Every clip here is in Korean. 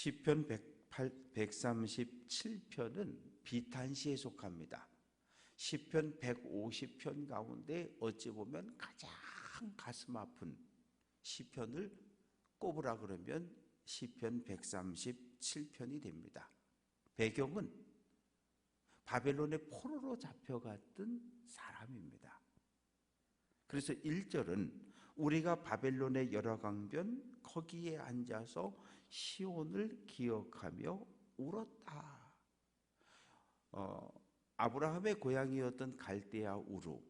시편 137편은 비탄시에 속합니다. 시편 150편 가운데 어찌 보면 가장 가슴 아픈 시편을 꼽으라 그러면 시편 137편이 됩니다. 배경은 바벨론의 포로로 잡혀갔던 사람입니다. 그래서 1절은 우리가 바벨론의 여러 강변 거기에 앉아서 시온을 기억하며 울었다. 아브라함의 고향이었던 갈대아 우루,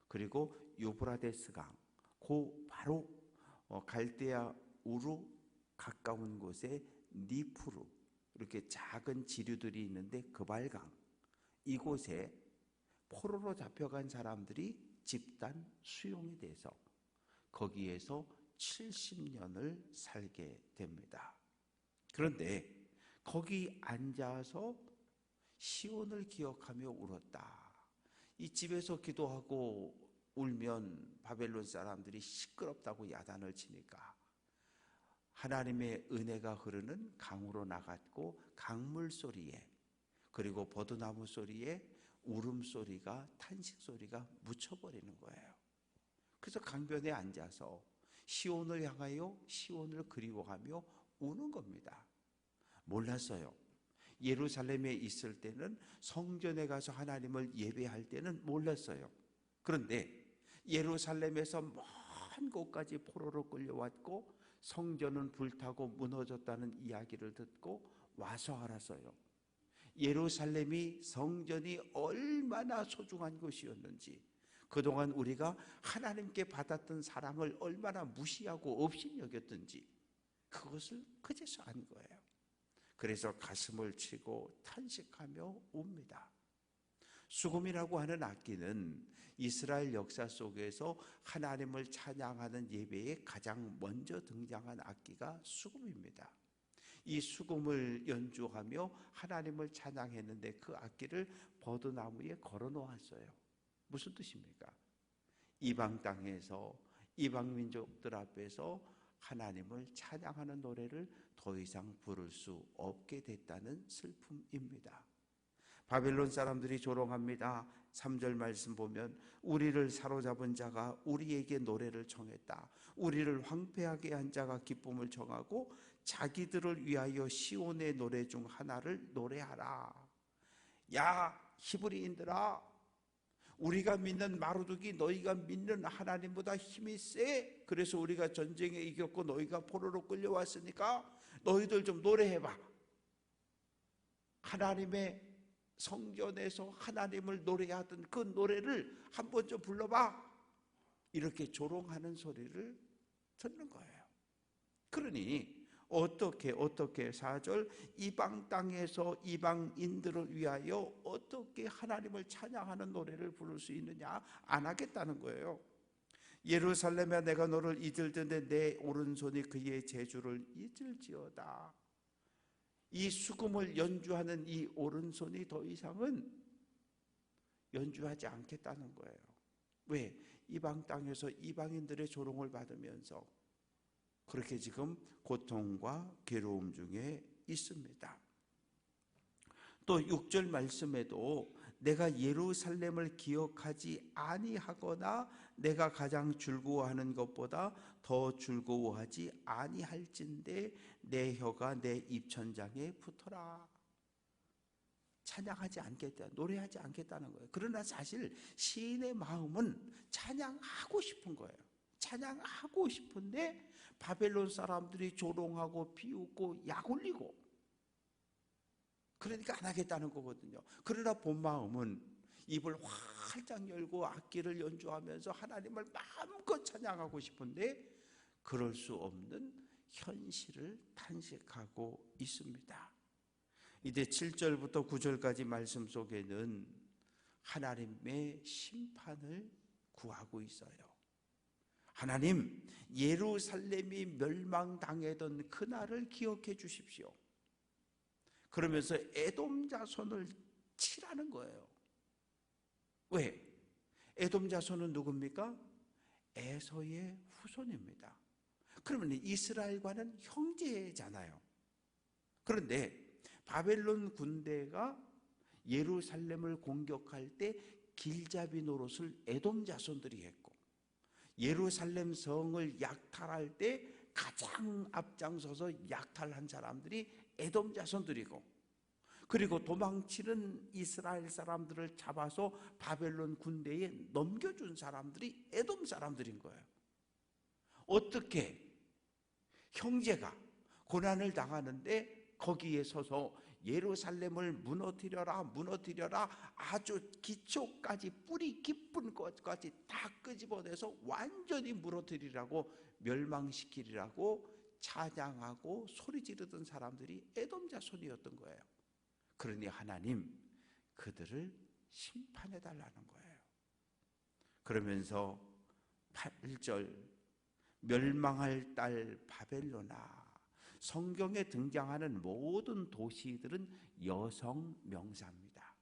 그리고 유브라데스 강, 그 바로 갈대아 우루 가까운 곳에 니프루, 이렇게 작은 지류들이 있는데 그발강, 이곳에 포로로 잡혀간 사람들이 집단 수용이 돼서 거기에서 70년을 살게 됩니다. 그런데 거기 앉아서 시온을 기억하며 울었다. 이 집에서 기도하고 울면 바벨론 사람들이 시끄럽다고 야단을 치니까 하나님의 은혜가 흐르는 강으로 나갔고 강물 소리에, 그리고 버드나무 소리에 울음소리가, 탄식소리가 묻혀버리는 거예요. 그래서 강변에 앉아서 시온을 향하여 시온을 그리워하며 우는 겁니다. 몰랐어요. 예루살렘에 있을 때는, 성전에 가서 하나님을 예배할 때는 몰랐어요. 그런데 예루살렘에서 먼 곳까지 포로로 끌려왔고 성전은 불타고 무너졌다는 이야기를 듣고 와서 알았어요. 예루살렘이, 성전이 얼마나 소중한 곳이었는지, 그동안 우리가 하나님께 받았던 사랑을 얼마나 무시하고 없이 여겼던지, 그것을 그제서 안 거예요. 그래서 가슴을 치고 탄식하며 웁니다. 수금이라고 하는 악기는 이스라엘 역사 속에서 하나님을 찬양하는 예배에 가장 먼저 등장한 악기가 수금입니다. 이 수금을 연주하며 하나님을 찬양했는데 그 악기를 버드나무에 걸어 놓았어요. 무슨 뜻입니까? 이방 땅에서, 이방 민족들 앞에서 하나님을 찬양하는 노래를 더 이상 부를 수 없게 됐다는 슬픔입니다. 바벨론 사람들이 조롱합니다. 3절 말씀 보면 우리를 사로잡은 자가 우리에게 노래를 청했다. 우리를 황폐하게 한 자가 기쁨을 청하고 자기들을 위하여 시온의 노래 중 하나를 노래하라. 야 히브리인들아, 우리가 믿는 마루두기 너희가 믿는 하나님보다 힘이 세. 그래서 우리가 전쟁에 이겼고 너희가 포로로 끌려왔으니까 너희들 좀 노래해봐. 하나님의 성전에서 하나님을 노래하던 그 노래를 한번 좀 불러봐. 이렇게 조롱하는 소리를 듣는 거예요. 그러니 어떻게 4절, 이방 땅에서 이방인들을 위하여 어떻게 하나님을 찬양하는 노래를 부를 수 있느냐? 안 하겠다는 거예요. 예루살렘에 내가 너를 잊을텐데 내 오른손이 그의 제주를 잊을지어다. 이 수금을 연주하는 이 오른손이 더 이상은 연주하지 않겠다는 거예요. 왜? 이방 땅에서 이방인들의 조롱을 받으면서 그렇게 지금 고통과 괴로움 중에 있습니다. 또 6절 말씀에도 내가 예루살렘을 기억하지 아니하거나 내가 가장 즐거워하는 것보다 더 즐거워하지 아니할진대 내 혀가 내 입천장에 붙어라. 찬양하지 않겠다, 노래하지 않겠다는 거예요. 그러나 사실 시인의 마음은 찬양하고 싶은 거예요. 찬양하고 싶은데 바벨론 사람들이 조롱하고 비웃고 약올리고, 그러니까 안 하겠다는 거거든요. 그러나 본 마음은 입을 활짝 열고 악기를 연주하면서 하나님을 마음껏 찬양하고 싶은데 그럴 수 없는 현실을 탄식하고 있습니다. 이제 7절부터 9절까지 말씀 속에는 하나님의 심판을 구하고 있어요. 하나님, 예루살렘이 멸망당했던 그날을 기억해 주십시오. 그러면서 에돔 자손을 치라는 거예요. 왜? 에돔 자손은 누굽니까? 에서의 후손입니다. 그러면 이스라엘과는 형제잖아요. 그런데 바벨론 군대가 예루살렘을 공격할 때 길잡이 노릇을 에돔 자손들이 했고, 예루살렘 성을 약탈할 때 가장 앞장서서 약탈한 사람들이 에돔 자손들이고, 그리고 도망치는 이스라엘 사람들을 잡아서 바벨론 군대에 넘겨준 사람들이 에돔 사람들인 거예요. 어떻게 형제가 고난을 당하는데 거기에 서서 예루살렘을 무너뜨려라 무너뜨려라, 아주 기초까지 뿌리 깊은 것까지 다 끄집어내서 완전히 무너뜨리라고, 멸망시키리라고 찬양하고 소리 지르던 사람들이 에돔 자손이었던 거예요. 그러니 하나님 그들을 심판해 달라는 거예요. 그러면서 8절, 멸망할 딸 바벨론아. 성경에 등장하는 모든 도시들은 여성 명사입니다.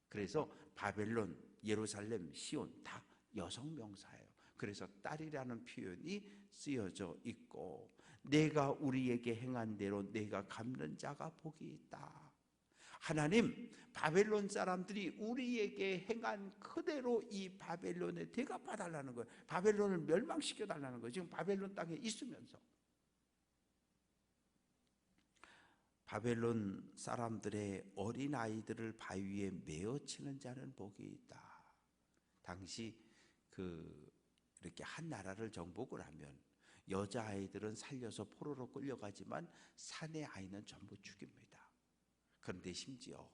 그래서 바벨론, 예루살렘, 시온 다 여성 명사예요. 그래서 딸이라는 표현이 쓰여져 있고, 내가 우리에게 행한 대로 내가 갚는 자가 복이 있다. 하나님, 바벨론 사람들이 우리에게 행한 그대로 이 바벨론에 대갚아달라는 거예요. 바벨론을 멸망시켜달라는 거예요. 지금 바벨론 땅에 있으면서. 바벨론 사람들의 어린아이들을 바위에 메어치는 자는 복이 있다. 당시 이렇게 한 나라를 정복을 하면 여자아이들은 살려서 포로로 끌려가지만 사내 아이는 전부 죽입니다. 그런데 심지어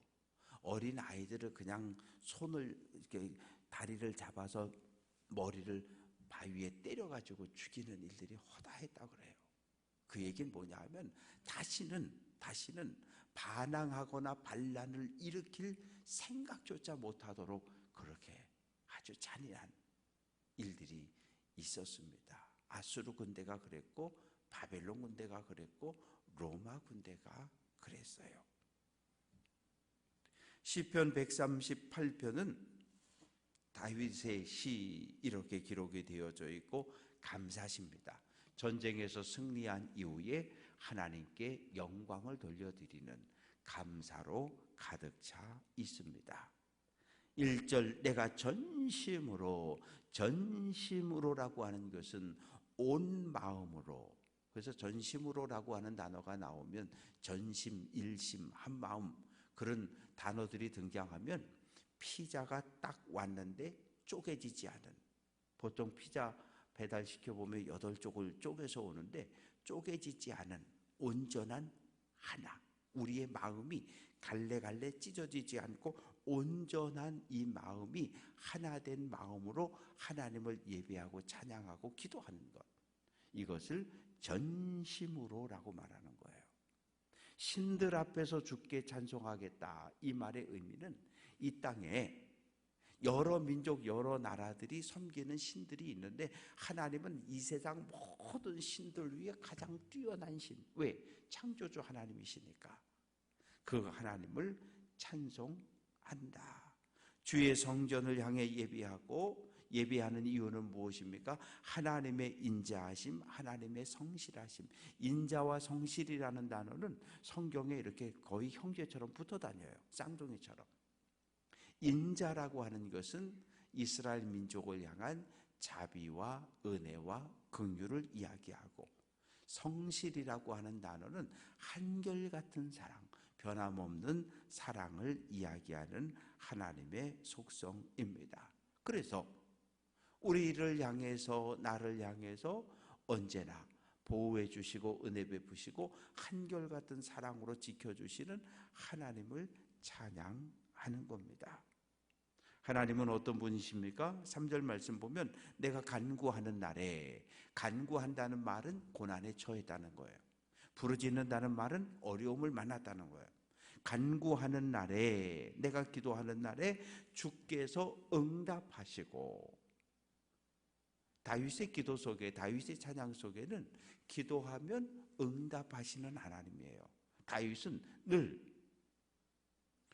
어린아이들을 그냥 손을 이렇게 다리를 잡아서 머리를 바위에 때려가지고 죽이는 일들이 허다했다고 그래요. 그 얘기는 뭐냐 하면 다시는 반항하거나 반란을 일으킬 생각조차 못하도록 그렇게 아주 잔인한 일들이 있었습니다. 아수르 군대가 그랬고, 바벨론 군대가 그랬고, 로마 군대가 그랬어요. 시편 138편은 다윗의 시 이렇게 기록이 되어져 있고 감사시입니다. 전쟁에서 승리한 이후에 하나님께 영광을 돌려드리는 감사로 가득 차 있습니다. 1절, 내가 전심으로라고 하는 것은 온 마음으로, 그래서 전심으로라고 하는 단어가 나오면 전심, 일심, 한 마음, 그런 단어들이 등장하면 피자가 딱 왔는데 쪼개지지 않은, 보통 피자 배달시켜보면 8쪽을 쪼개서 오는데 쪼개지지 않은 온전한 하나, 우리의 마음이 갈래갈래 찢어지지 않고 온전한 이 마음이 하나된 마음으로 하나님을 예배하고 찬양하고 기도하는 것, 이것을 전심으로라고 말하는 거예요. 신들 앞에서 주께 찬송하겠다, 이 말의 의미는 이 땅에 여러 민족 여러 나라들이 섬기는 신들이 있는데 하나님은 이 세상 모든 신들 위에 가장 뛰어난 신, 왜? 창조주 하나님이시니까 그 하나님을 찬송한다. 주의 성전을 향해 예배하는 이유는 무엇입니까? 하나님의 인자하심, 하나님의 성실하심. 인자와 성실이라는 단어는 성경에 이렇게 거의 형제처럼 붙어 다녀요. 쌍둥이처럼. 인자라고 하는 것은 이스라엘 민족을 향한 자비와 은혜와 긍휼을 이야기하고, 성실이라고 하는 단어는 한결같은 사랑, 변함없는 사랑을 이야기하는 하나님의 속성입니다. 그래서 우리를 향해서, 나를 향해서 언제나 보호해 주시고 은혜 베푸시고 한결같은 사랑으로 지켜주시는 하나님을 찬양하는 겁니다. 하나님은 어떤 분이십니까? 3절 말씀 보면 내가 간구하는 날에, 간구한다는 말은 고난에 처했다는 거예요. 부르짖는다는 말은 어려움을 만났다는 거예요. 간구하는 날에, 내가 기도하는 날에 주께서 응답하시고, 다윗의 기도 속에, 다윗의 찬양 속에는 기도하면 응답하시는 하나님이에요. 다윗은 늘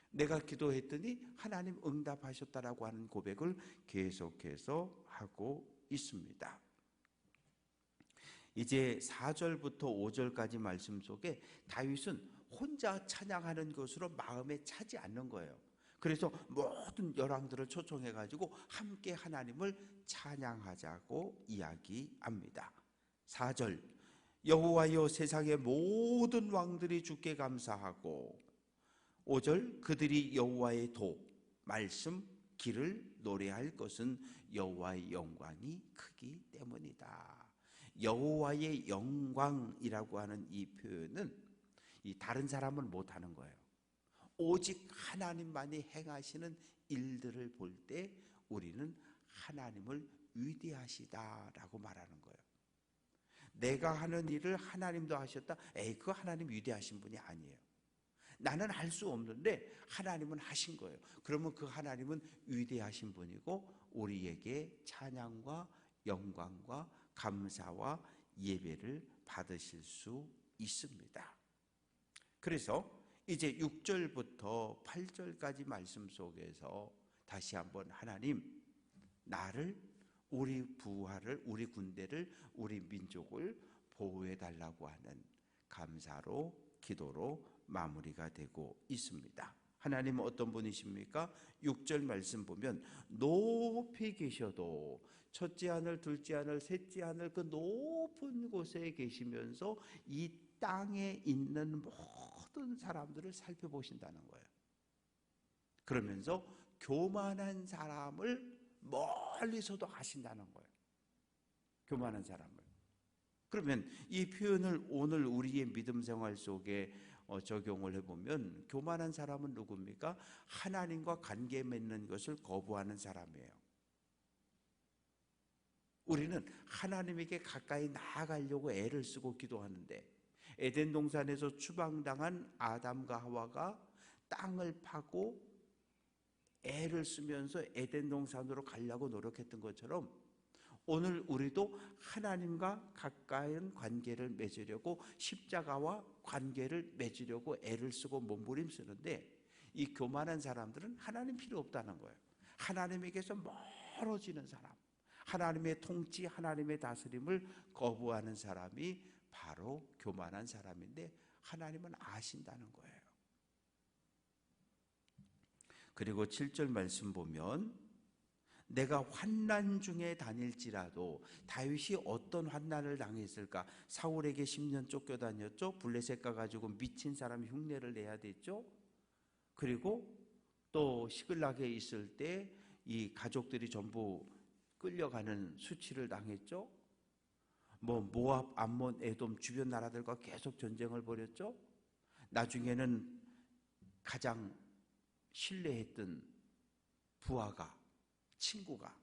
내가 기도했더니 하나님 응답하셨다라고 하는 고백을 계속해서 하고 있습니다. 이제 4절부터 5절까지 말씀 속에 다윗은 혼자 찬양하는 것으로 마음에 차지 않는 거예요. 그래서 모든 열왕들을 초청해 가지고 함께 하나님을 찬양하자고 이야기합니다. 4절, 여호와여 세상의 모든 왕들이 주께 감사하고, 5절, 그들이 여호와의 도, 말씀, 길을 노래할 것은 여호와의 영광이 크기 때문이다. 여호와의 영광이라고 하는 이 표현은 이 다른 사람은 못하는 거예요. 오직 하나님만이 행하시는 일들을 볼 때 우리는 하나님을 위대하시다라고 말하는 거예요. 내가 하는 일을 하나님도 하셨다. 그거 하나님 위대하신 분이 아니에요. 나는 할 수 없는데 하나님은 하신 거예요. 그러면 그 하나님은 위대하신 분이고 우리에게 찬양과 영광과 감사와 예배를 받으실 수 있습니다. 그래서 이제 6절부터 8절까지 말씀 속에서 다시 한번 하나님, 나를, 우리 부하를, 우리 군대를, 우리 민족을 보호해 달라고 하는 감사로, 기도로 마무리가 되고 있습니다. 하나님은 어떤 분이십니까? 6절 말씀 보면 높이 계셔도 첫째 하늘, 둘째 하늘, 셋째 하늘 그 높은 곳에 계시면서 이 땅에 있는 모든 사람들을 살펴보신다는 거예요. 그러면서 교만한 사람을 멀리서도 아신다는 거예요. 교만한 사람을. 그러면 이 표현을 오늘 우리의 믿음 생활 속에 적용을 해보면 교만한 사람은 누굽니까? 하나님과 관계 맺는 것을 거부하는 사람이에요. 우리는 하나님에게 가까이 나아가려고 애를 쓰고 기도하는데 에덴 동산에서 추방당한 아담과 하와가 땅을 파고 애를 쓰면서 에덴 동산으로 가려고 노력했던 것처럼 오늘 우리도 하나님과 가까운 관계를 맺으려고 십자가와 관계를 맺으려고 애를 쓰고 몸부림쓰는데 이 교만한 사람들은 하나님 필요 없다는 거예요. 하나님에게서 멀어지는 사람, 하나님의 통치, 하나님의 다스림을 거부하는 사람이 바로 교만한 사람인데 하나님은 아신다는 거예요. 그리고 7절 말씀 보면 내가 환난 중에 다닐지라도, 다윗이 어떤 환난을 당했을까? 사울에게 10년 쫓겨다녔죠. 블레셋 가가지고 미친 사람 흉내를 내야 됐죠. 그리고 또 시글락에 있을 때 이 가족들이 전부 끌려가는 수치를 당했죠. 모압, 암몬, 에돔 주변 나라들과 계속 전쟁을 벌였죠. 나중에는 가장 신뢰했던 부하가, 친구가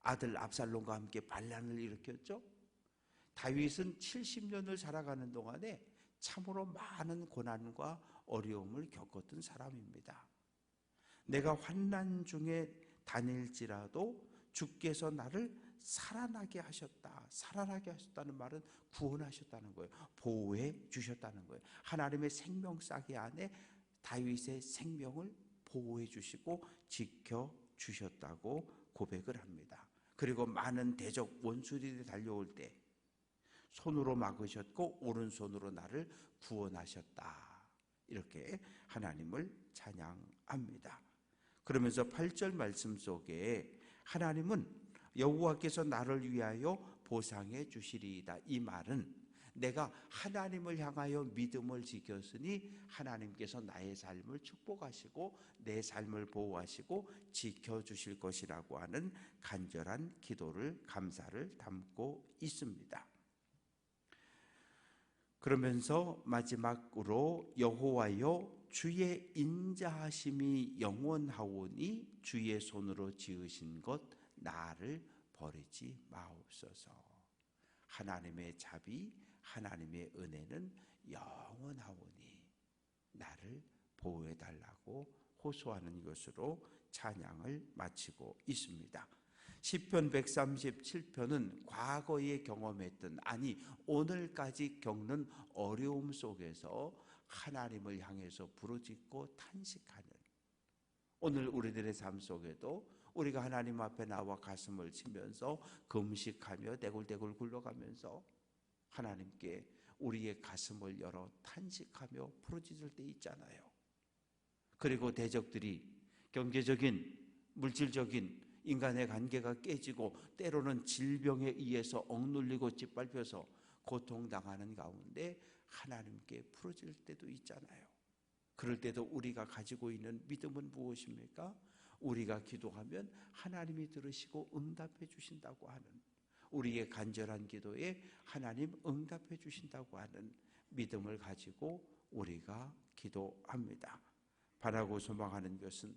아들 압살롬과 함께 반란을 일으켰죠. 다윗은 70년을 살아가는 동안에 참으로 많은 고난과 어려움을 겪었던 사람입니다. 내가 환난 중에 다닐지라도 주께서 나를 살아나게 하셨다. 살아나게 하셨다는 말은 구원하셨다는 거예요. 보호해 주셨다는 거예요. 하나님의 생명싸개 안에 다윗의 생명을 보호해 주시고 지켜 주셨다고 고백을 합니다. 그리고 많은 대적 원수들이 달려올 때 손으로 막으셨고 오른손으로 나를 구원하셨다. 이렇게 하나님을 찬양합니다. 그러면서 8절 말씀 속에 하나님은 여호와께서 나를 위하여 보상해 주시리이다. 이 말은 내가 하나님을 향하여 믿음을 지켰으니 하나님께서 나의 삶을 축복하시고 내 삶을 보호하시고 지켜주실 것이라고 하는 간절한 기도를, 감사를 담고 있습니다. 그러면서 마지막으로 여호와여 주의 인자하심이 영원하오니 주의 손으로 지으신 것 나를 버리지 마옵소서. 하나님의 자비, 하나님의 은혜는 영원하오니 나를 보호해 달라고 호소하는 것으로 찬양을 마치고 있습니다. 시편 137편은 과거에 경험했던, 아니 오늘까지 겪는 어려움 속에서 하나님을 향해서 부르짖고 탄식하는, 오늘 우리들의 삶 속에도 우리가 하나님 앞에 나와 가슴을 치면서 금식하며 대굴대굴 굴러가면서 하나님께 우리의 가슴을 열어 탄식하며 부르짖을 때 있잖아요. 그리고 대적들이 경제적인, 물질적인 인간의 관계가 깨지고 때로는 질병에 의해서 억눌리고 짓밟혀서 고통당하는 가운데 하나님께 부르짖을 때도 있잖아요. 그럴 때도 우리가 가지고 있는 믿음은 무엇입니까? 우리가 기도하면 하나님이 들으시고 응답해 주신다고 하는, 우리의 간절한 기도에 하나님 응답해 주신다고 하는 믿음을 가지고 우리가 기도합니다. 바라고 소망하는 것은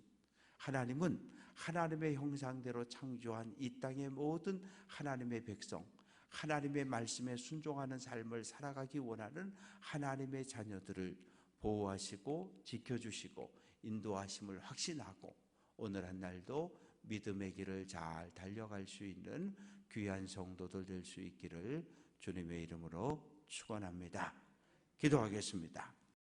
하나님은 하나님의 형상대로 창조한 이 땅의 모든 하나님의 백성, 하나님의 말씀에 순종하는 삶을 살아가기 원하는 하나님의 자녀들을 보호하시고 지켜주시고 인도하심을 확신하고 오늘 한 날도 믿음의 길을 잘 달려갈 수 있는 귀한 성도들 될 수 있기를 주님의 이름으로 축원합니다. 기도하겠습니다.